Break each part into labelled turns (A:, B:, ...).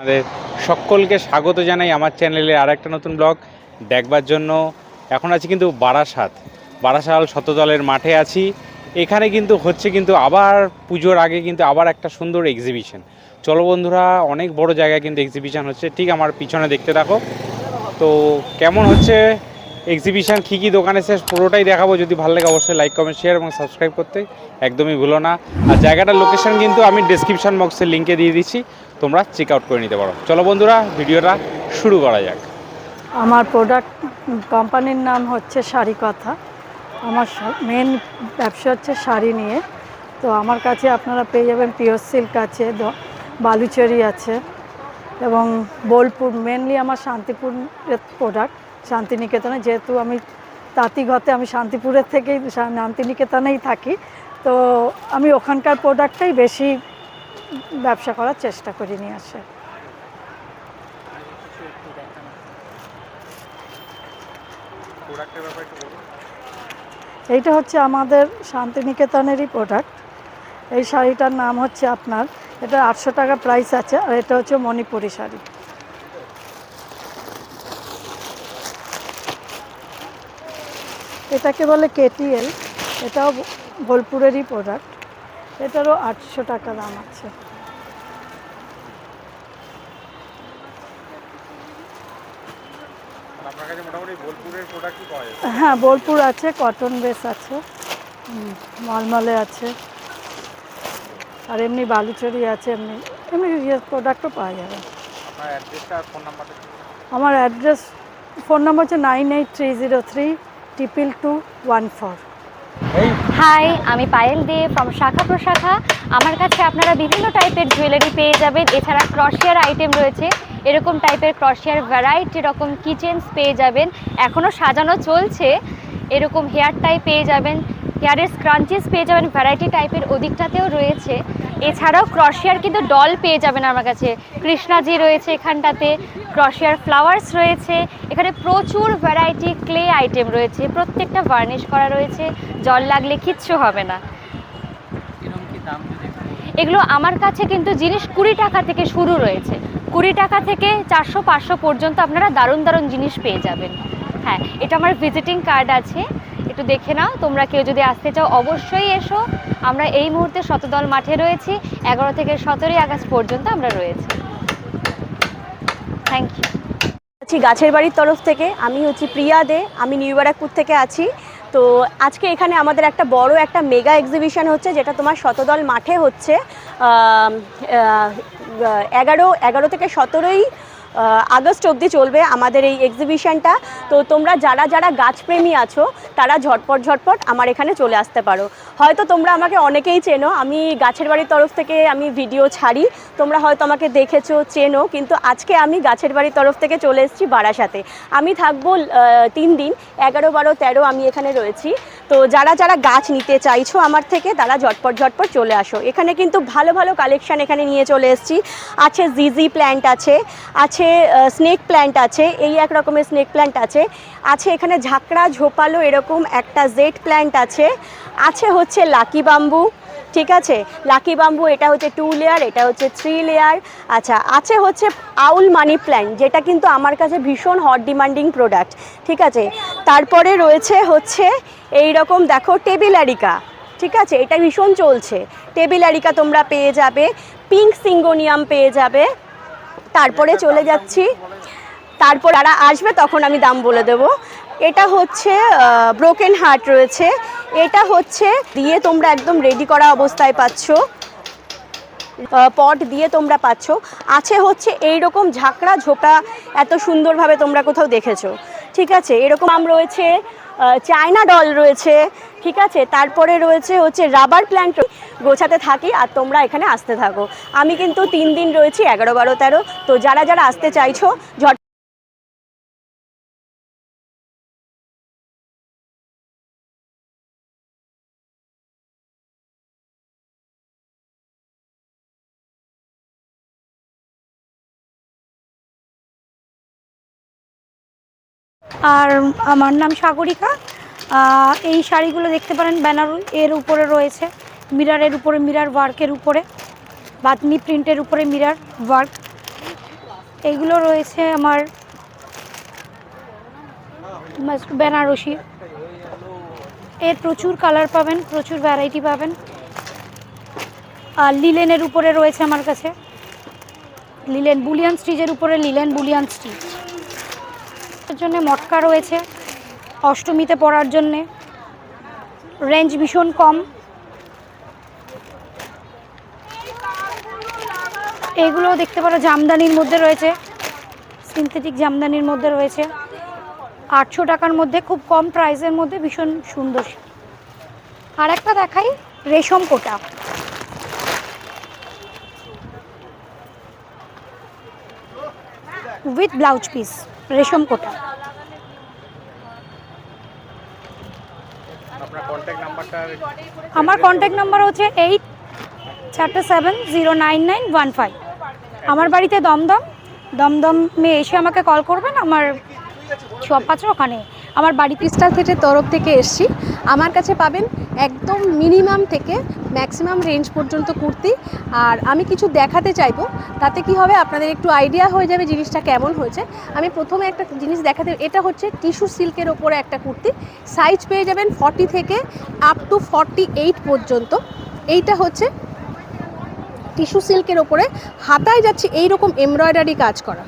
A: আপনাদের সকলকে স্বাগত জানাই আমার চ্যানেলে আর একটা নতুন ব্লগ দেখবার জন্য। এখন আছি কিন্তু বারাসাত শতদলের মাঠে আছি। এখানে কিন্তু হচ্ছে আবার পুজোর আগে আবার একটা সুন্দর এক্সিবিশন। চলো বন্ধুরা, অনেক বড় জায়গায় কিন্তু এক্সিবিশন হচ্ছে, ঠিক আমার পিছনে দেখতে থাকো। তো কেমন হচ্ছে এক্সিবিশন, কী কী দোকান এসে পুরোটাই দেখাবো। যদি ভালো লাগে অবশ্যই লাইক কমেন্ট শেয়ার এবং সাবস্ক্রাইব করতে একদমই ভুলো না। আর জায়গাটার লোকেশন কিন্তু আমি ডেসক্রিপশন বক্সের লিঙ্কে দিয়ে দিচ্ছি, তোমরা চেক আউট করে নিতে পারো। চলো বন্ধুরা, ভিডিওটা শুরু করা যাক।
B: আমার প্রোডাক্ট কোম্পানির নাম হচ্ছে শাড়ি কথা। আমার মেন ব্যবসা হচ্ছে শাড়ি নিয়ে। তো আমার কাছে আপনারা পেয়ে যাবেন পিওর সিল্ক আছে, বালুচরি আছে এবং বোলপুর। মেনলি আমার শান্তিপুরের প্রোডাক্ট, শান্তিনিকেতনে। যেহেতু আমি তাঁতিঘতে, আমি শান্তিপুরের থেকেই শান্তিনিকেতনেই থাকি, তো আমি ওখানকার প্রোডাক্টটাই বেশি ব্যবসা করার চেষ্টা করি নিয়ে আসে। এইটা হচ্ছে আমাদের শান্তিনিকেতনেরই প্রোডাক্ট। এই শাড়িটার নাম হচ্ছে আপনার, এটা 800 টাকা প্রাইস আছে, আর এটা হচ্ছে মণিপুরি শাড়ি। এটাকে বলে কেটিএল, এটাও বোলপুরেরই প্রোডাক্ট। এটারও 800 টাকা দাম আছে। হ্যাঁ, বোলপুর আছে, কটন বেস আছে, মলমলে আছে, আর এমনি বালুচরি আছে, এমনি এমনি প্রোডাক্টও পাওয়া যাবে। আমার অ্যাড্রেস, ফোন নাম্বার হচ্ছে 9830322214।
C: হাই, আমি পায়েল দে ফ্রম শাখা প্রশাখা। আমার কাছে আপনারা বিভিন্ন টাইপের জুয়েলারি পেয়ে যাবেন। এছাড়া ক্রশিয়ার আইটেম রয়েছে, এরকম টাইপের ক্রশিয়ার ভ্যারাইটি রকম কিচেনস পেয়ে যাবেন, এখনও সাজানো চলছে। এরকম হেয়ার টাই পেয়ে যাবেন, হেয়ারের স্ক্রাঞ্চিস পেয়ে যাবেন, ভ্যারাইটি টাইপের ওদিকটাতেও রয়েছে। এছাড়াও ক্রশিয়ার কিন্তু ডল পেয়ে যাবেন আমার কাছে। কৃষ্ণাজি রয়েছে এখানটাতে, ক্রশিয়ার ফ্লাওয়ার্স রয়েছে। এখানে প্রচুর ভ্যারাইটি ক্লে আইটেম রয়েছে, প্রত্যেকটা ভার্নিশ করা রয়েছে, জল লাগলে কিচ্ছু হবে না। এগুলো আমার কাছে কিন্তু জিনিস 20 টাকা থেকে শুরু রয়েছে, 20 টাকা থেকে 400-500 পর্যন্ত আপনারা দারুণ দারুণ জিনিস পেয়ে যাবেন। হ্যাঁ, এটা আমার ভিজিটিং কার্ড আছে, একটু দেখে নাও। তোমরা কেউ যদি আসতে চাও অবশ্যই এসো। আমরা এই মুহূর্তে শতদল মাঠে রয়েছি, 11 থেকে 17 আগস্ট পর্যন্ত আমরা রয়েছি। Thank you.
D: গাছের বাড়ির তরফ থেকে আমি হচ্ছি প্রিয়া দে, আমি নিউ ব্যারাকপুর থেকে আছি। তো আজকে এখানে আমাদের একটা বড় একটা মেগা এক্সিবিশন হচ্ছে, যেটা তোমার শতদল মাঠে হচ্ছে 11 থেকে 17 আগস্ট অবধি চলবে আমাদের এই এক্সিবিশনটা। তো তোমরা যারা যারা গাছপ্রেমী আছো তারা ঝটপট আমার এখানে চলে আসতে পারো। হয়তো তোমরা আমাকে অনেকেই চেনো, আমি গাছের বাড়ির তরফ থেকে আমি ভিডিও ছাড়ি, তোমরা হয়তো আমাকে দেখেছো, চেনো। কিন্তু আজকে আমি গাছের বাড়ির তরফ থেকে চলে এসেছি বারাসাতে। আমি থাকবো 3 দিন, 11, 12, 13 আমি এখানে রয়েছি। তো যারা যারা গাছ নিতে চাইছো আমার থেকে, তারা ঝটপট চলে আসো। এখানে কিন্তু ভালো ভালো কালেকশান এখানে নিয়ে চলে এসেছি। আছে জিজি প্ল্যান্ট আছে স্নেক প্ল্যান্ট আছে, এই এক রকমের স্নেক প্ল্যান্ট আছে এখানে ঝাঁকড়া ঝোপালো এরকম একটা জেড প্ল্যান্ট আছে হচ্ছে লাকি বাম্বু। ঠিক আছে, লাকি বাম্বু, এটা হচ্ছে 2 লেয়ার, এটা হচ্ছে 3 লেয়ার। আচ্ছা, আছে হচ্ছে আউল মানি প্ল্যান্ট, যেটা কিন্তু আমার কাছে ভীষণ হট ডিমান্ডিং প্রোডাক্ট। ঠিক আছে, তারপরে রয়েছে হচ্ছে এই রকম দেখো টেবিল আরিকা। ঠিক আছে, এটা ভীষণ চলছে, টেবিল আরিকা তোমরা পেয়ে যাবে, পিঙ্ক সিঙ্গোনিয়াম পেয়ে যাবে। তারপরে চলে যাচ্ছি, তারপর যারা আসবে তখন আমি দাম বলে দেব। এটা হচ্ছে ব্রোকেন হার্ট রয়েছে, এটা হচ্ছে দিয়ে তোমরা একদম রেডি করা অবস্থায় পাচ্ছ, পট দিয়ে তোমরা পাচ্ছ। আছে হচ্ছে এইরকম ঝাঁকড়া ঝোপা, এত সুন্দরভাবে তোমরা কোথাও দেখেছো। ঠিক আছে, এরকম আম রয়েছে, চায়না ডল রয়েছে। ঠিক আছে, তারপরে রয়েছে হচ্ছে রাবার প্ল্যান্ট। গোছাতে থাকি আর তোমরা এখানে আসতে থাকো। আমি কিন্তু 3 দিন রয়েছি, 11, 12, 13। তো যারা যারা আসতে চাইছো ঝট।
E: আর আমার নাম সাগরিকা। এই শাড়িগুলো দেখতে পারেন ব্যানার এর উপরে রয়েছে, মিরারের উপরে, মিরার ওয়ার্কের উপরে, বাতনি প্রিন্টের উপরে মিরার ওয়ার্ক। এইগুলো রয়েছে আমার বেনারসি, এর প্রচুর কালার পাবেন, প্রচুর ভ্যারাইটি পাবেন। আর লিলেনের উপরে রয়েছে আমার কাছে লিলেন বুলিয়ান স্টিচের উপরে লিলেন বুলিয়ান স্টিচ, এর জন্য মটকা রয়েছে অষ্টমীতে পরার জন্যে, রেঞ্জ ভীষণ কম। এগুলো দেখতে পারো জামদানির মধ্যে রয়েছে, সিনথেটিক জামদানির মধ্যে রয়েছে, 800 টাকার মধ্যে, খুব কম প্রাইসের মধ্যে, ভীষণ সুন্দর। আর একটা দেখাই রেশম কোটা, উইথ ব্লাউজ পিস, রেশম কোটা।
A: আপনার কন্ট্যাক্ট নাম্বারটা?
E: আমার কন্ট্যাক্ট নাম্বার হচ্ছে 8470999115। আমার বাড়িতে দমদমে এসে আমাকে কল করবেন, আমার শপ আছে ওখানে। আমার বাড়ি
F: ক্রিস্টাল থ্রেডের তরফ থেকে এসছি। আমার কাছে পাবেন একদম মিনিমাম থেকে ম্যাক্সিমাম রেঞ্জ পর্যন্ত কুর্তি। আর আমি কিছু দেখাতে চাইবো, তাতে কি হবে আপনাদের একটু আইডিয়া হয়ে যাবে জিনিসটা কেমন হয়েছে। আমি প্রথমে একটা জিনিস দেখাতে, এটা হচ্ছে টিস্যু সিল্কের ওপরে একটা কুর্তি, সাইজ পেয়ে যাবেন 40 থেকে আপ টু 48 পর্যন্ত। এইটা হচ্ছে টিস্যু সিল্কের ওপরে, হাতায় যাচ্ছে এইরকম এমব্রয়ডারি কাজ করা।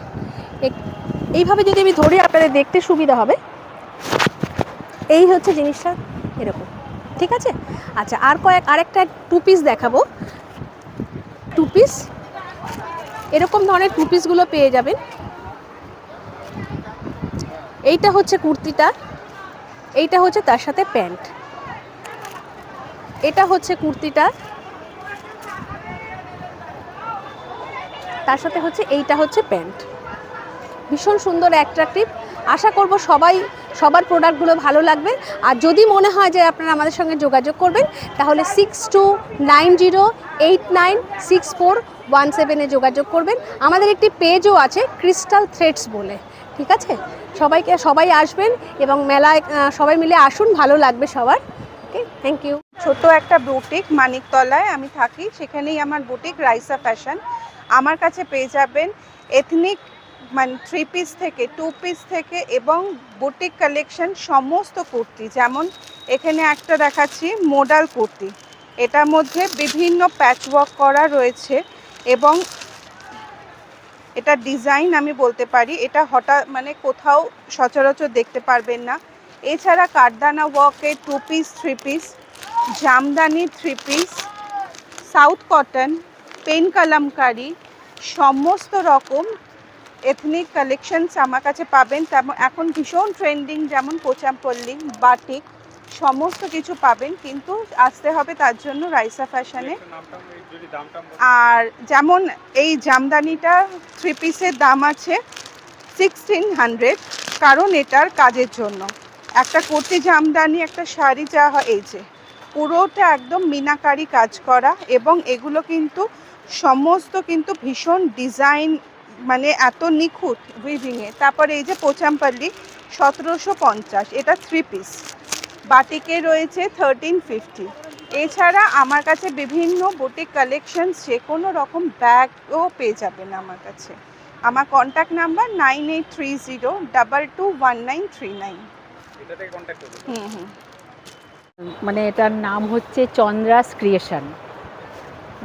F: এইভাবে যদি আমি ধরে আপনাদের দেখতে সুবিধা হবে, এই হচ্ছে জিনিসটা এরকম, ঠিক আছে। আচ্ছা, আরেকটা 2 পিস দেখাবো। 2 পিস এরকম ধরনের 2 পিসগুলো পেয়ে যাবেন। এইটা হচ্ছে কুর্তিটা, এইটা হচ্ছে তার সাথে প্যান্ট। এটা হচ্ছে কুর্তিটা, তার সাথে হচ্ছে এইটা হচ্ছে প্যান্ট। ভীষণ সুন্দর, অ্যাট্রাকটিভ। আশা করব সবার প্রোডাক্টগুলো ভালো লাগবে। আর যদি মনে হয় যে আপনারা আমাদের সঙ্গে যোগাযোগ করবেন, তাহলে 6290896417 যোগাযোগ করবেন। আমাদের একটি পেজও আছে ক্রিস্টাল থ্রেডস বলে, ঠিক আছে। সবাই আসবেন এবং মেলায় সবাই মিলে আসুন, ভালো লাগবে সবার। ওকে, থ্যাংক ইউ।
G: ছোট একটা বুটিক মানিকতলায় আমি থাকি, সেখানেই আমার বুটিক রাইসা ফ্যাশন। আমার কাছে পেয়ে যাবেন এথনিক মানে 3 পিস থেকে 2 পিস থেকে এবং বুটিক কালেকশন সমস্ত কুর্তি। যেমন এখানে একটা দেখাচ্ছি মডাল কুর্তি, এটার মধ্যে বিভিন্ন প্যাচওয়ার্ক করা রয়েছে এবং এটা ডিজাইন আমি বলতে পারি এটা হঠাৎ মানে কোথাও সচরাচর দেখতে পারবেন না। এছাড়া কাঠদানা ওয়ার্কের 2 piece 3 piece, jamdani 3 piece, south cotton, pen kalamkari, সমস্ত রকম এথনিক কালেকশনস আমার কাছে পাবেন। তেমন এখন ভীষণ ট্রেন্ডিং যেমন পোচামপল্লি, বাটিক, সমস্ত কিছু পাবেন, কিন্তু আসতে হবে তার জন্য রাইসা ফ্যাশনে। আর যেমন এই জামদানিটা 3 পিসের দাম আছে 1600, কারণ এটার কাজের জন্য। একটা কুর্তি জামদানি, একটা শাড়ি যা হয়, এই যে পুরোটা একদম মিনাকারি কাজ করা, এবং এগুলো কিন্তু সমস্ত কিন্তু ভীষণ ডিজাইন, মানে এত নিখুঁত উইভিংয়ে। তারপরে এই যে পোচামপল্লি 1750, এটা 3 পিস। বাটিকে রয়েছে 1350। এছাড়া আমার কাছে বিভিন্ন বুটিক কালেকশনস, যে কোনো রকম ব্যাগও পেয়ে যাবেন আমার কাছে। আমার কন্ট্যাক্ট নাম্বার 9830221939।
H: মানে এটার নাম হচ্ছে চন্দ্রাস ক্রিয়েশন।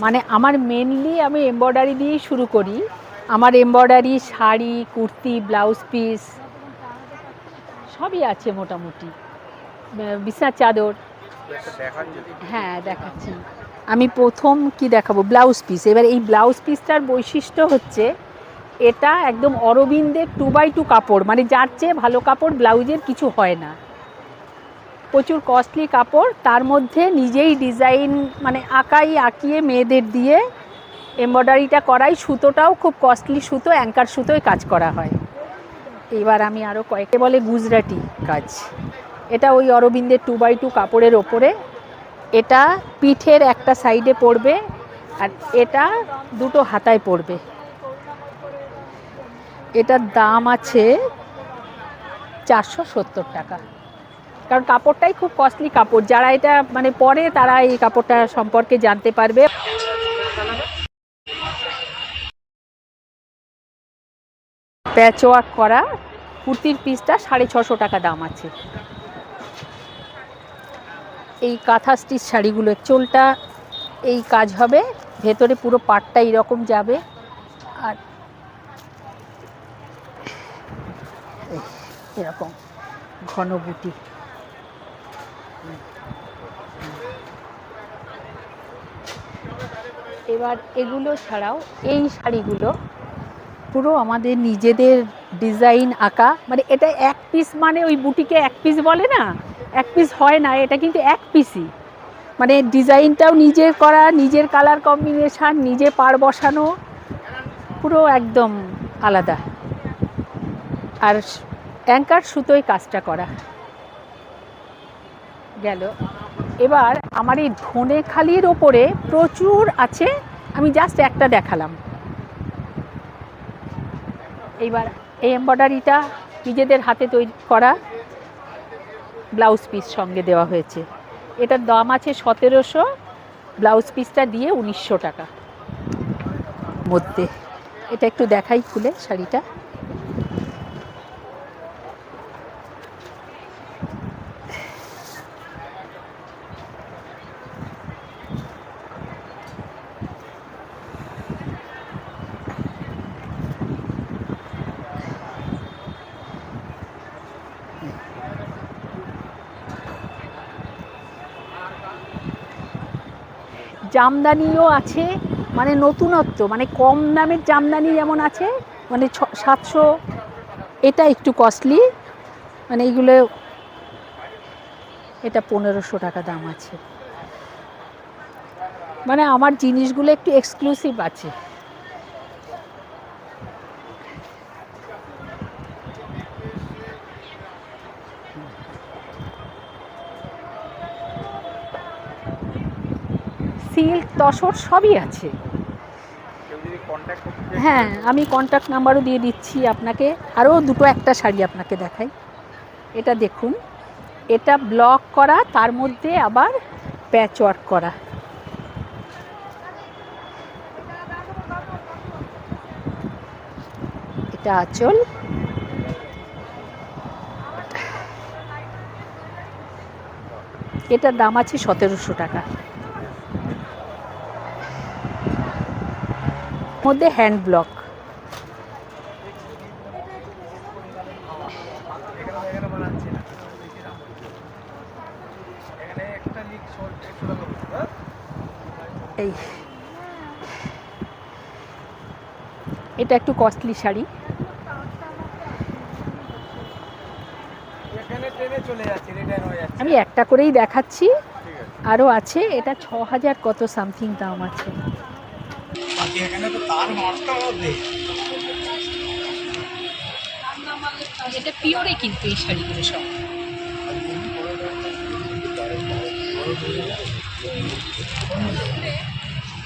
H: মানে আমার মেনলি আমি এমব্রয়ডারি দিয়েই শুরু করি। আমার embroidery sari, kurti, blouse piece সবই আছে মোটামুটি, বিছানার চাদর। হ্যাঁ, দেখাচ্ছি। আমি প্রথম কি দেখাবো, ব্লাউজ পিস। এবার এই ব্লাউজ পিসটার বৈশিষ্ট্য হচ্ছে এটা একদম অরবিন্দের 2x2 কাপড়, মানে যার চেয়ে ভালো কাপড় ব্লাউজের কিছু হয় না। প্রচুর কস্টলি কাপড়, তার মধ্যে নিজেই ডিজাইন মানে আঁকিয়ে মেয়েদের দিয়ে এমব্রয়ডারিটা করাই। সুতোটাও খুব কস্টলি সুতো, অ্যাঙ্কার সুতোয় কাজ করা হয়। এবার আমি আরও কয়েকটা বলে গুজরাটি কাজ। এটা ওই অরবিন্দের 2x2 কাপড়ের ওপরে, এটা পিঠের একটা সাইডে পড়বে আর এটা দুটো হাতায় পড়বে। এটার দাম আছে 470 টাকা, কারণ কাপড়টাই খুব কস্টলি কাপড়। যারা এটা মানে পরে তারা এই কাপড়টা সম্পর্কে জানতে পারবে। প্যাচ ওয়ার্ক করা কুর্তির পিসটা 650 টাকা দাম আছে। এই কাঁথা স্টিচ শাড়িগুলো চোলটা এই কাজ হবে, ভেতরে পুরো পাটটা এইরকম যাবে, আর এরকম ঘন বুটি। এবার এগুলো ছাড়াও এই শাড়িগুলো পুরো আমাদের নিজেদের ডিজাইন আঁকা, মানে এটা এক পিস, মানে ওই বুটিকে এক পিস বলে না, এক পিস হয় না, এটা কিন্তু এক পিসই, মানে ডিজাইনটাও নিজের করা, নিজের কালার কম্বিনেশান, নিজে পাড় বসানো, পুরো একদম আলাদা। আর অ্যাঙ্কার সুতোয় কাজটা করা গেল। এবার আমার এই ধনেখালির ওপরে প্রচুর আছে, আমি জাস্ট একটা দেখালাম। এইবার এই এমব্রয়ডারিটা নিজেদের হাতে তৈরি করা, ব্লাউজ পিস সঙ্গে দেওয়া হয়েছে। এটার দাম আছে 1700, ব্লাউজ পিসটা দিয়ে 1900 টাকা মধ্যে। এটা একটু দেখাই খুলে শাড়িটা। জামদানিও আছে, মানে নতুনত্ব, মানে কম দামের জামদানি যেমন আছে, মানে 700, এটা একটু কস্টলি, মানে এইগুলো, এটা 1500 টাকা দাম আছে। মানে আমার জিনিসগুলো একটু এক্সক্লুসিভ আছে। সিল্ক, তসর সবই আছে। হ্যাঁ, আমি কন্ট্যাক্ট নাম্বারও দিয়ে দিচ্ছি আপনাকে। আরও দুটো একটা শাড়ি আপনাকে দেখাই। এটা দেখুন, এটা ব্লক করা, তার মধ্যে আবার প্যাচ ওয়ার্ক করা। এটা আঁচল, এটার দাম আছে 1700 টাকা। মধ্যে হ্যান্ড ব্লক। এই এটা একটু কস্টলি শাড়ি। আমি একটা করেই দেখাচ্ছি, আরও আছে। এটা 6000 কত সামথিং দাম আছে। এটা পিওরে কিন্তু এই শাড়িগুলো সব।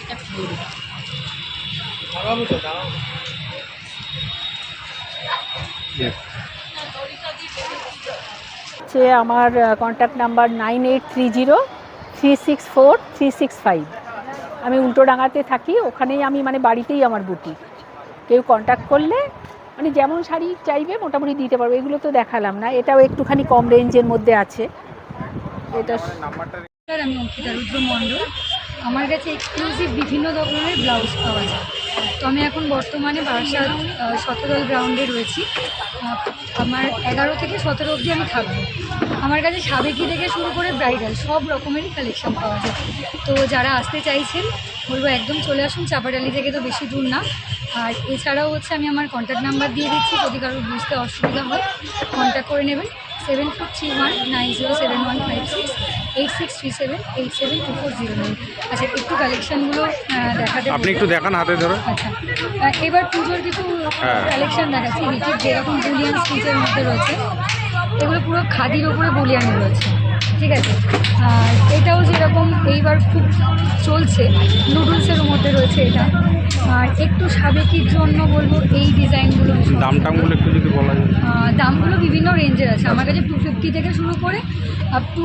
H: এটা পিওরে। আমার কন্ট্যাক্ট নাম্বার 9830364365। আমি উল্টোডাঙাতে থাকি, ওখানেই আমি, মানে বাড়িতেই আমার বুটিক। কেউ কন্ট্যাক্ট করলে মানে যেমন শাড়ি চাইবে মোটামুটি দিতে পারবো। এগুলো তো দেখালাম না, এটাও একটুখানি কম রেঞ্জের মধ্যে আছে। এটা
I: আমি অঙ্কিতা রুদ্র মণ্ডল। আমার কাছে এক্সক্লুসিভ বিভিন্ন ধরনের ব্লাউজ পাওয়া যায়। তো আমি এখন বর্তমানে বারাসাত শতদল গ্রাউন্ডে রয়েছি। আমার 11 থেকে 17 অবধি আমি থাকবো। আমার কাছে সাবেকি থেকে শুরু করে ব্রাইডাল সব রকমেরই কালেকশন পাওয়া যায়। তো যারা আসতে চাইছেন বলবো একদম চলে আসুন, চাপাডালি থেকে তো বেশি দূর না। আর এছাড়াও হচ্ছে আমি আমার কন্ট্যাক্ট নাম্বার দিয়ে দিচ্ছি, যদি কারোর বুঝতে অসুবিধা হয় কন্ট্যাক্ট করে নেবেন। 7431907156, 8637872409। আচ্ছা, একটু কালেকশানগুলো দেখাতে,
A: আপনি একটু দেখান হাতে ধরে।
I: আচ্ছা, এবার পুজোর কিছু কালেকশান দেখাচ্ছি। হিটের যেরকম বুলিয়ান স্টিচের মধ্যে রয়েছে, এগুলো পুরো খাদির ওপরে বুলিয়ান রয়েছে, ঠিক আছে। আর এটাও যেরকম এইবার খুব চলছে, নুডলসের মধ্যে রয়েছে এটা। আর একটু সাবেকির জন্য বলবো এই ডিজাইনগুলো।
A: দামটামগুলো একটু যদি বলা যায়।
I: দামগুলো বিভিন্ন রেঞ্জের আছে। আমার কাছে 250 থেকে শুরু করে আপ টু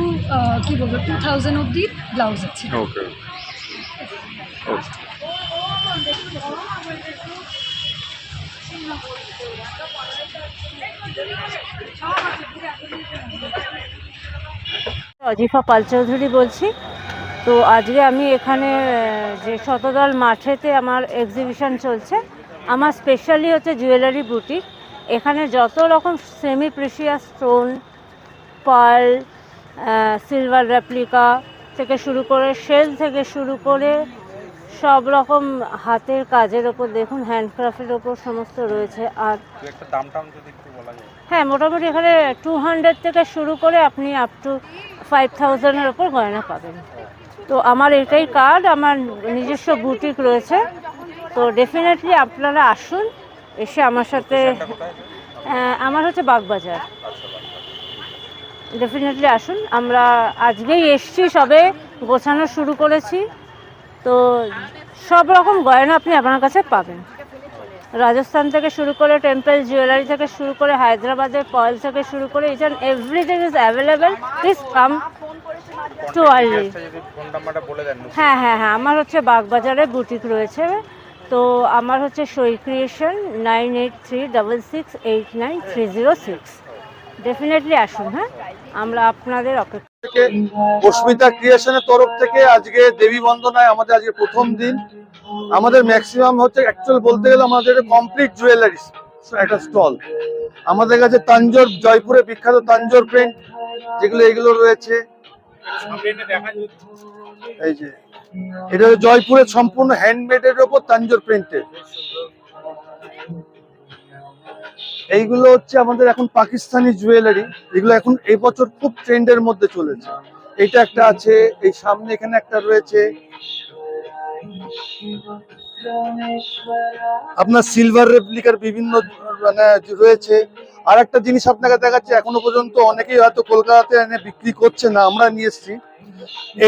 I: কী বলবো 2000 অবধি ব্লাউজ আছে।
A: ওকে, ওকে।
J: অজিফা পাল চৌধুরী বলছি। তো আজকে আমি এখানে যে শতদল মাঠেতে আমার এক্সিবিশন চলছে, আমার স্পেশালি হচ্ছে জুয়েলারি বুটিক। এখানে যত রকম semi precious stone, pearl, silver replica থেকে শুরু করে শেল থেকে শুরু করে সব রকম হাতের কাজের ওপর, দেখুন হ্যান্ডক্রাফটের ওপর সমস্ত রয়েছে। আর হ্যাঁ, মোটামুটি এখানে 200 থেকে শুরু করে আপনি আপ টু 5000-এর ওপর গয়না পাবেন। তো আমার এটাই কার্ড, আমার নিজস্ব বুটিক রয়েছে। তো ডেফিনেটলি আপনারা আসুন, এসে আমার সাথে, আমার হচ্ছে বাগবাজার, ডেফিনেটলি আসুন। আমরা আজকেই এসছি, সবে গোছানো শুরু করেছি। তো সব রকম গয়না আপনি আপনার কাছে পাবেন, রাজস্থান থেকে শুরু করে টেম্পল জুয়েলারি থেকে শুরু করে হায়দ্রাবাদের পার্ল থেকে শুরু করে each and everything is available. Please come to early. হ্যাঁ হ্যাঁ হ্যাঁ, আমার হচ্ছে বাগবাজারে বুটিক রয়েছে। তো আমার হচ্ছে সই ক্রিয়েশন, 9836689306। ডেফিনেটলি আসুন। হ্যাঁ, আমরা আপনাদের অপেক্ষা।
K: অস্মিতা ক্রিয়েশনের তরফ থেকে আজকে দেবী বন্দনায় আমাদের আজকে প্রথম দিন। আমাদের ম্যাক্সিমাম হচ্ছে অ্যাকচুয়াল বলতে গেলে আমাদের কমপ্লিট জুয়েলারি একটা স্টল। আমাদের কাছে তাঞ্জোর, জয়পুরে বিখ্যাত তাঞ্জোর প্রিন্ট যেগুলো, এগুলো রয়েছে। এই যে এটা জয়পুরের সম্পূর্ণ হ্যান্ডমেডের ওপর তাঞ্জোর প্রিন্টের। এইগুলো হচ্ছে আমাদের এখন পাকিস্তানি জুয়েলারি, এগুলো এখন এই বছর খুব ট্রেন্ডের মধ্যে চলেছে। এটা একটা আছে, এই সামনে এখানে একটা রয়েছে আপনার সিলভার রেপ্লিকার বিভিন্ন মানে রয়েছে। আর একটা জিনিস আপনাকে দেখাচ্ছে, এখনো পর্যন্ত অনেকেই হয়তো কলকাতাতে এনে বিক্রি করছে না, আমরা নিয়ে এসেছি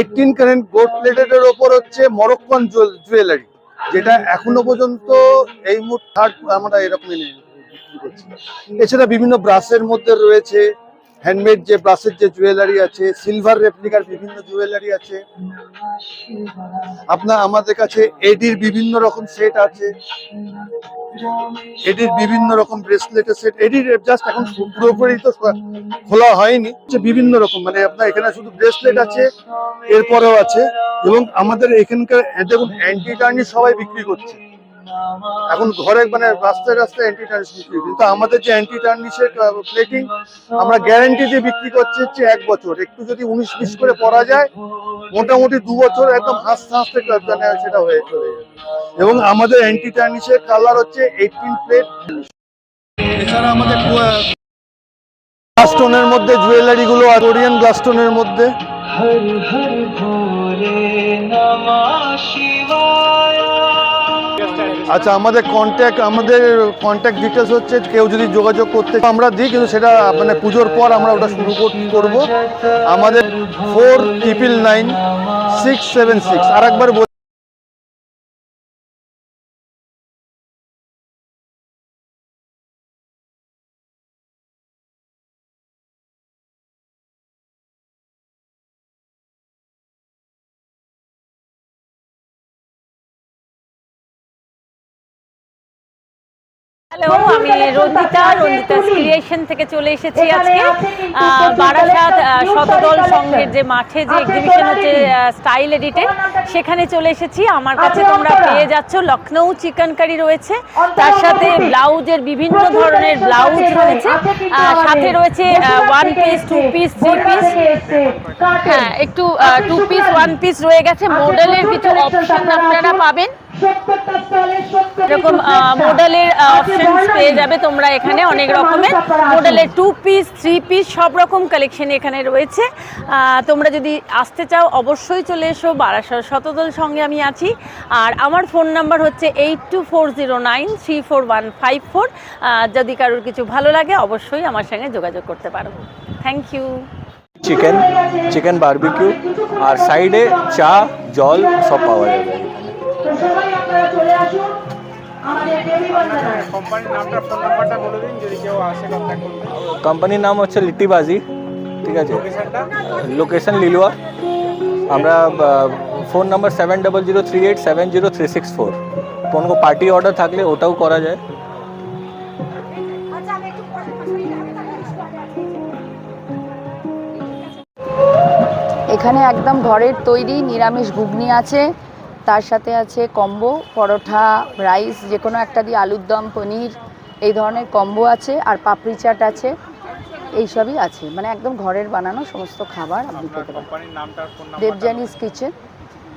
K: 18 ক্যারেট গোল্ড প্লেটের ওপর হচ্ছে মরক্কান জুয়েলারি, যেটা এখনো পর্যন্ত এই মুহূর্তে থার্ড আমরা এরকমই নেই। এছাড়া বিভিন্ন ব্রাশের মধ্যে রয়েছে হ্যান্ডমেড যে ব্রাশের যে জুয়েলারি আছে, সিলভার রেপ্লিকার বিভিন্ন জুয়েলারি আছে। আপনার আমাদের কাছে এডির বিভিন্ন রকম সেট আছে, এডির বিভিন্ন রকম ব্রেসলেটের সেট। এডির জাস্ট এখন পুরোপুরি তো খোলা হয়নি, বিভিন্ন রকম মানে আপনার এখানে শুধু ব্রেসলেট আছে, এরপরেও আছে। এবং আমাদের এখানকার দেখুন অ্যান্টি টার্নিশ সবাই বিক্রি করছে এখন ঘরে, মানে রাস্তায় রাস্তায় অ্যান্টি টার্নিশ বিক্রি, কিন্তু আমাদের যে অ্যান্টি টার্নিশের প্লেটিং আমরা গ্যারান্টি দিয়ে বিক্রি করছি হচ্ছে 1 বছর। একটু যদি 19-20 করে পরা যায়, মোটামুটি 2 বছর একদম হাসতে হাসতে সেটা হয়ে চলে যায়। এবং আমাদের অ্যান্টি টার্নিশের কালার হচ্ছে 18 প্লেট। এছাড়া আমাদের গ্লাস স্টোনের মধ্যে জুয়েলারি গুলো আর কোরিয়ান গ্লাস স্টোনের মধ্যে। আচ্ছা, আমাদের কন্ট্যাক্ট ডিটেলস হচ্ছে, কেউ যদি যোগাযোগ করতে আমরা দিই, কিন্তু সেটা মানে পুজোর পর আমরা ওটা শুরু করব। আমাদের 499676। আর একবার
J: হ্যালো, আমি রঞ্জিতা ক্রিয়েশন থেকে চলে এসেছি আজকে বারাসাত শতদল সংঘের যে মাঠে যে এক্সিবিশন হচ্ছে স্টাইল এডিটেড, সেখানে চলে এসেছি। আমার কাছে তোমরা পেয়ে যাচ্ছ লখনৌ চিকেন কারি রয়েছে, তার সাথে ব্লাউজের বিভিন্ন ধরনের ব্লাউজ রয়েছে, সাথে রয়েছে 1 পিস, 2 পিস, 3 পিস। হ্যাঁ, একটু 2 পিস 1 পিস রয়ে গেছে। মডেলের কিছু অপশন আপনারা পাবেন, এরকম মডেলের অপশনস পেয়ে যাবে তোমরা এখানে। অনেক রকমের মডেলের 2 পিস, 3 পিস সব রকম কালেকশন এখানে রয়েছে। তোমরা যদি আসতে চাও অবশ্যই চলে এসো। বারাসাত শতদল সঙ্গে আমি আছি। আর আমার ফোন নাম্বার হচ্ছে 8240934154। যদি কারোর কিছু ভালো লাগে অবশ্যই আমার সঙ্গে যোগাযোগ করতে পারো। Thank you.
L: চিকেন বারবিকিউ আর সাইডে চা, জল সব পাওয়া যাবে। কোম্পানির নাম হচ্ছে লিট্টিবাজি, ঠিক আছে। লোকেশন লিলুয়া। আমরা ফোন নাম্বার 7003870364। কোনো পার্টি অর্ডার থাকলে ওটাও করা যায়।
M: এখানে একদম ঘরের তৈরি নিরামিষ ঘুগনি আছে, তার সাথে আছে কম্বো পরোটা, রাইস, যে কোনো একটা দিয়ে আলুর দম, পনির, এই ধরনের কম্বো আছে। আর পাপড়ি চাট আছে, এইসবই আছে। মানে একদম ঘরের বানানো সমস্ত খাবার আপনি পেতে পারেন। দেবযানীস কিচেন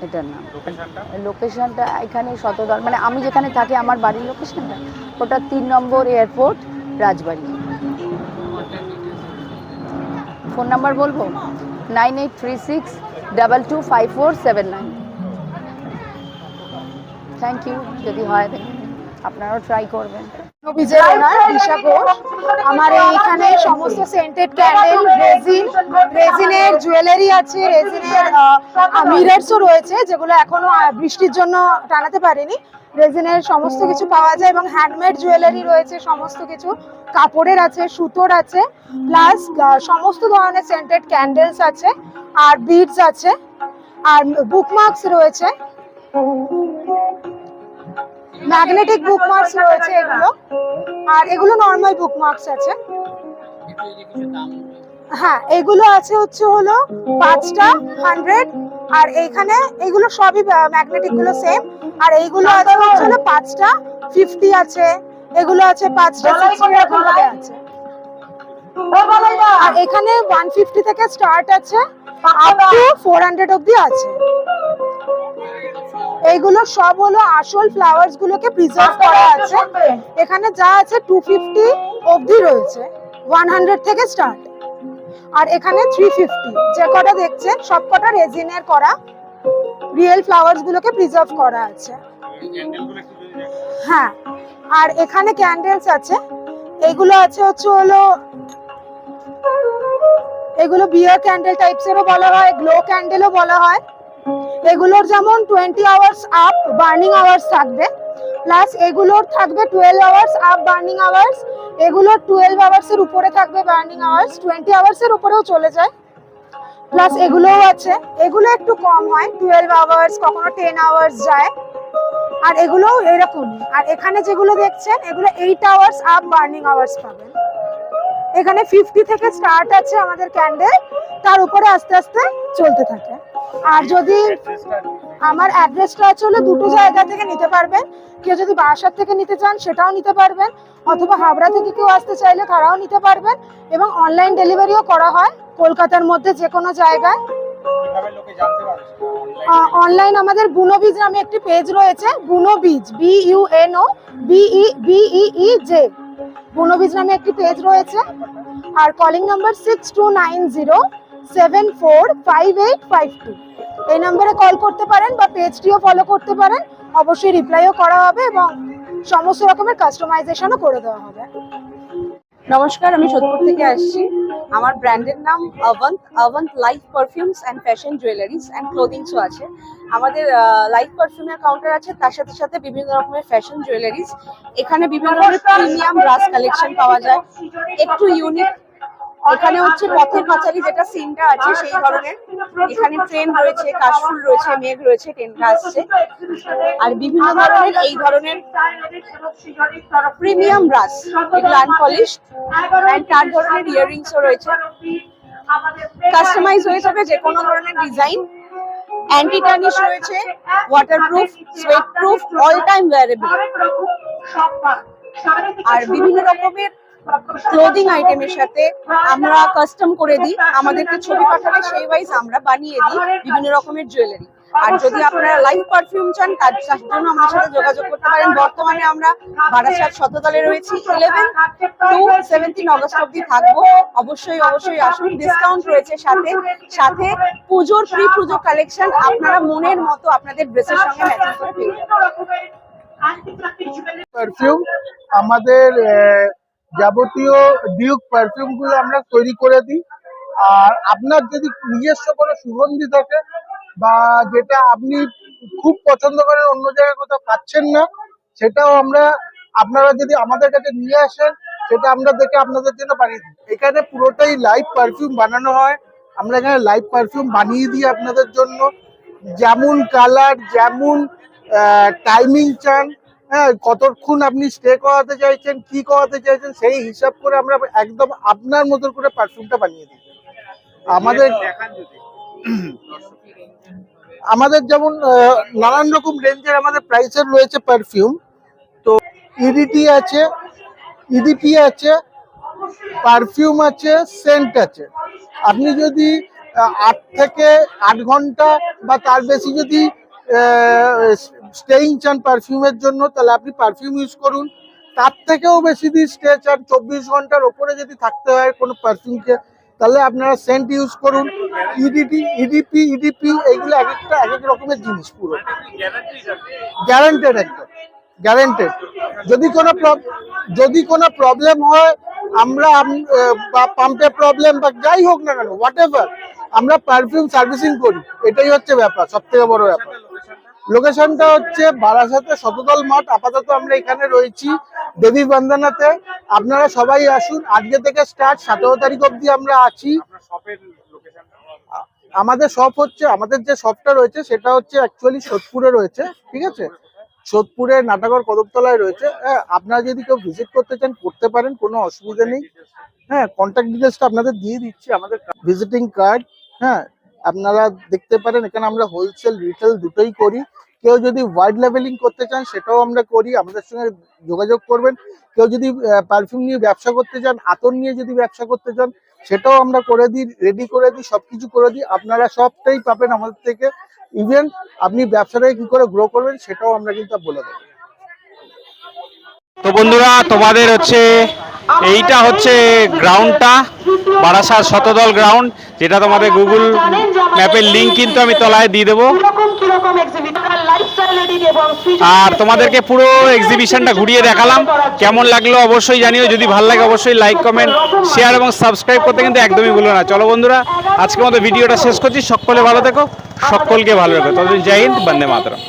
M: এটার নাম। লোকেশনটা এখানে শতদল, মানে আমি যেখানে থাকি আমার বাড়ির লোকেশনটা ওটা 3 নম্বর এয়ারপোর্ট, রাজবাড়ি। ফোন নাম্বার বলবো 9836225479। Thank you. যদি হয় আপনারাও ট্রাই করবেন।
F: বীজের ওনার দিশা ঘোষ। আমার এইখানে সমস্ত সেন্টেড ক্যান্ডেল, রেজিনের জুয়েলারি আছে, রেজিনের মিররসও রয়েছে যেগুলো এখনো বৃষ্টির জন্য টানাতে পারিনি। রেজিনের সমস্ত কিছু পাওয়া যায় এবং হ্যান্ডমেড জুয়েলারি রয়েছে, সমস্ত কিছু কাপড়ের আছে, সুতোর আছে, প্লাস সমস্ত ধরনের সেন্টেড ক্যান্ডেলস আছে, আর বিডস আছে, আর বুকমার্কস রয়েছে, ম্যাগনেটিক বুকমার্কস রয়েছে এগুলো, আর এগুলো নর্মাল বুকমার্কস আছে। হ্যাঁ, এগুলো আছে হলো 5টা 100, আর এইখানে এগুলো সবই ম্যাগনেটিক গুলো সেম। আর এইগুলো আছে হলো 5টা 50 আছে, এগুলো আছে 5টা 60 এরকম ভাবে আছে। আর এখানে 150 থেকে স্টার্ট আছে, আপ টু 400 অবধি আছে। এইগুলো সব হলো আসল ফ্লাওয়ার্স গুলোকে প্রিজার্ভ করা আছে। এখানে যা আছে 250 অবধি রয়েছে, 100 থেকে স্টার্ট। আর এখানে 350, যে কটা দেখছেন সব কটা রেজিনের করা রিয়েল ফ্লাওয়ার্স গুলোকে প্রিজার্ভ করা আছে। হ্যাঁ, আর এখানে ক্যান্ডেলস আছে, এগুলো আছে হলো এগুলো বিয়ার ক্যান্ডেল টাইপস এরও বলা হয়, গ্লো ক্যান্ডেলও বলা হয়। এগুলোর যেমন 20 আওয়ার্স আপ বার্নিং আওয়ার্স থাকবে, প্লাস এগুলোর থাকবে 12 আওয়ার্স আপ বার্নিং আওয়ার্স, এগুলোর 12 আওয়ার্স এর উপরে থাকবে বার্নিং আওয়ার্স, 20 আওয়ার্স এর উপরেও চলে যায়। প্লাস এগুলোও আছে, এগুলো একটু কম হয়, 12 আওয়ার্স, কখনো 10 আওয়ার্স যায়। আর এগুলোও এরকমই। আর এখানে যেগুলো দেখছেন এগুলো 8 আওয়ার্স আপ বার্নিং আওয়ার্স পাবেন। এখানে 50 থেকে স্টার্ট আছে আমাদের ক্যান্ডেল, তার উপরে আস্তে আস্তে চলতে থাকে। আর যদি আমার অ্যাড্রেসটা আছে হলো দুটো জায়গা থেকে নিতে পারবেন, কেউ যদি বারাসাত থেকে নিতে চান সেটাও নিতে পারবেন, অথবা হাবড়া থেকে কেউ আসতে চাইলে তারাও নিতে পারবেন, এবং অনলাইন ডেলিভারিও করা হয় কলকাতার মধ্যে যে কোনো জায়গায়। অনলাইন আমাদের বুনো বীজ নামে একটি পেজ রয়েছে, বুনো বীজ, BUNOBEEJ, বুনো বীজ নামে একটি পেজ রয়েছে। আর কলিং নাম্বার 6290745852, এই নম্বরে কল করতে পারেন বা পেজটিও ফলো করতে পারেন। অবশ্যই রিপ্লাইও করা হবে এবং সমস্ত রকমের কাস্টমাইজেশনও করে দেওয়া হবে।
D: নমস্কার, আমি সোদপুর থেকে আসছি। আমার ব্র্যান্ডের নাম Abanta life perfumes and fashion jewelleries and ক্লোদিংসও আছে। আমাদের লাইফ পারফিউমের কাউন্টার আছে, তার সাথে সাথে বিভিন্ন রকমের ফ্যাশন জুয়েলারিজ। এখানে বিভিন্ন রকমের প্রিমিয়াম ব্রাশ কালেকশন পাওয়া যায়, একটু ইউনিক। এখানে হচ্ছে পথের পাঁচালী যেটা সিনটা আছে সেই ধরনের। এখানে ট্রেন রয়েছে, কাশফুল রয়েছে, মেঘ রয়েছে, ট্রেনটা আসছে। আর বিভিন্ন ধরনের এই ধরনের প্রিমিয়াম ব্রাশ, এগুলো আনপলিশড, এন্ড তার ধরনের ইয়াররিংসও রয়েছে। কাস্টমাইজ হয়ে যাবে যে কোনো ধরনের ডিজাইন। অ্যান্টি টার্নিশ রয়েছে, waterproof, sweat proof, all time wearable. আর বিভিন্ন রকমের ক্লোদিং আইটেমের সাথে আমরা কাস্টম করে দিই, আমাদেরকে ছবি পাঠালে সেই ওয়াইজ আমরা বানিয়ে দিই বিভিন্ন রকমের জুয়েলারি। আর যদি আপনারা লাইফ পারফিউম চান তার জন্য আমাদের সাথে যোগাযোগ করতে পারেন। বর্তমানে আমরা বারাসাত শততলে রয়েছি, 11 to 17 অগস্ট অবধি থাকবো। অবশ্যই আসুন, ডিসকাউন্ট রয়েছে সাথে সাথে পুজোর প্রি পুজো কালেকশন আপনারা মনের মতো আপনাদের ড্রেসের সঙ্গে ম্যাচিং করে পেয়ে যাবেন।
K: পারফিউম আমাদের যাবতীয় ডিউক পারফিউম গুলো আমরা তৈরি করে দিই। আর আপনার যদি নিজস্ব কোনো সুগন্ধি থাকে বা যেটা আপনি খুব পছন্দ করেন, অন্য জায়গায় কোথাও পাচ্ছেন না, সেটাও আপনারা যদি আমাদের কাছে নিয়ে আসেন সেটা আমরা দেখে আপনাদের জন্য বানিয়ে দিই। এখানে পুরোটাই লাইভ পারফিউম বানানো হয়, আমরা এখানে লাইভ পারফিউম বানিয়ে দিই আপনাদের জন্য। যেমন কালার, যেমন টাইমিং চান, হ্যাঁ, কতক্ষণ আপনি স্টে করাতে চাইছেন, কি করাতে চাইছেন, সেই হিসাব করে আমরা একদম আপনার মতো করে পারফিউমটা বানিয়ে দিই। আমাদের আমাদের যেমন নানান রকম রেঞ্জের আমাদের প্রাইসের রয়েছে পারফিউম। তো ইডিটি আছে, ইডিপি আছে, পারফিউম আছে, সেন্ট আছে। আপনি যদি 8 থেকে 8 ঘন্টা বা তার বেশি যদি স্টেইং চান পারফিউমের জন্য, তাহলে আপনি পারফিউম ইউজ করুন। তার থেকেও বেশি দিন স্টে চান, 24 ঘন্টার ওপরে যদি থাকতে হয় কোনো পারফিউমকে, তাহলে আপনারা সেন্ট ইউজ করুন। ইডিপি এইগুলো এক একটা এক এক রকমের জিনিস, পুরো গ্যারান্টেড, একদম গ্যারান্টেড। যদি কোনো প্রবলেম হয়, আমরা বা পাম্পে প্রবলেম বা যাই হোক না কেন, হোয়াট এভার, আমরা পারফিউম সার্ভিসিং করি। এটাই হচ্ছে ব্যাপার, সব থেকে বড় ব্যাপার। লোকেশনটা হচ্ছে বারাসাতে শতদল মাঠ। আপাতত আমরা এখানে রয়েছি দেবী বন্দনাতে। আপনারা সবাই আসুন, আজকে থেকে স্টার্ট, 17 তারিখ অবধি আমরা আছি। আমাদের শপ হচ্ছে, আমাদের যে শপটা রয়েছে সেটা হচ্ছে অ্যাকচুয়ালি সোদপুরে রয়েছে, ঠিক আছে? সোদপুরে নাটাগড় কদমতলায় রয়েছে। হ্যাঁ, আপনারা যদি কেউ ভিজিট করতে চান করতে পারেন, কোনো অসুবিধা নেই। হ্যাঁ, কন্ট্যাক্ট ডিটেলসটা আপনাদের দিয়ে দিচ্ছি, আমাদের ভিজিটিং কার্ড। হ্যাঁ, আপনারা দেখতে পারেন, এখানে আমরা হোলসেল রিটেল দুটোই করি। কেউ যদি ওয়াইড লেভেলিং করতে চান সেটাও আমরা করি, আমাদের সঙ্গে যোগাযোগ করবেন। কেউ যদি পারফিউম নিয়ে ব্যবসা করতে চান, আতর নিয়ে যদি ব্যবসা করতে চান, সেটাও আমরা করে দিই, রেডি করে দিই, সবকিছু করে দিই। আপনারা সবটাই পাবেন আমাদের থেকে। ইভেন আপনি ব্যবসাটাকে কি করে গ্রো করবেন সেটাও আমরা কিন্তু বলে দেবো।
A: তো বন্ধুরা, তোমাদের হচ্ছে এইটা হচ্ছে গ্রাউন্ডটা, বারাসাত শতদল গ্রাউন্ড, যেটা তোমাদের গুগল ম্যাপের লিঙ্ক কিন্তু আমি তলায় দিয়ে দেবো। আর তোমাদেরকে পুরো এক্সিবিশনটা ঘুরিয়ে দেখালাম। কেমন লাগলো অবশ্যই জানিও। যদি ভালো লাগে অবশ্যই লাইক, কমেন্ট, শেয়ার এবং সাবস্ক্রাইব করতে কিন্তু একদমই ভুলো না। চলো বন্ধুরা, আজকের মতো ভিডিওটা শেষ করছি। সকলে ভালো থেকো, সকলকে ভালো রেখো। ততদিন জয় হিন্দ, বন্দে মাতরম।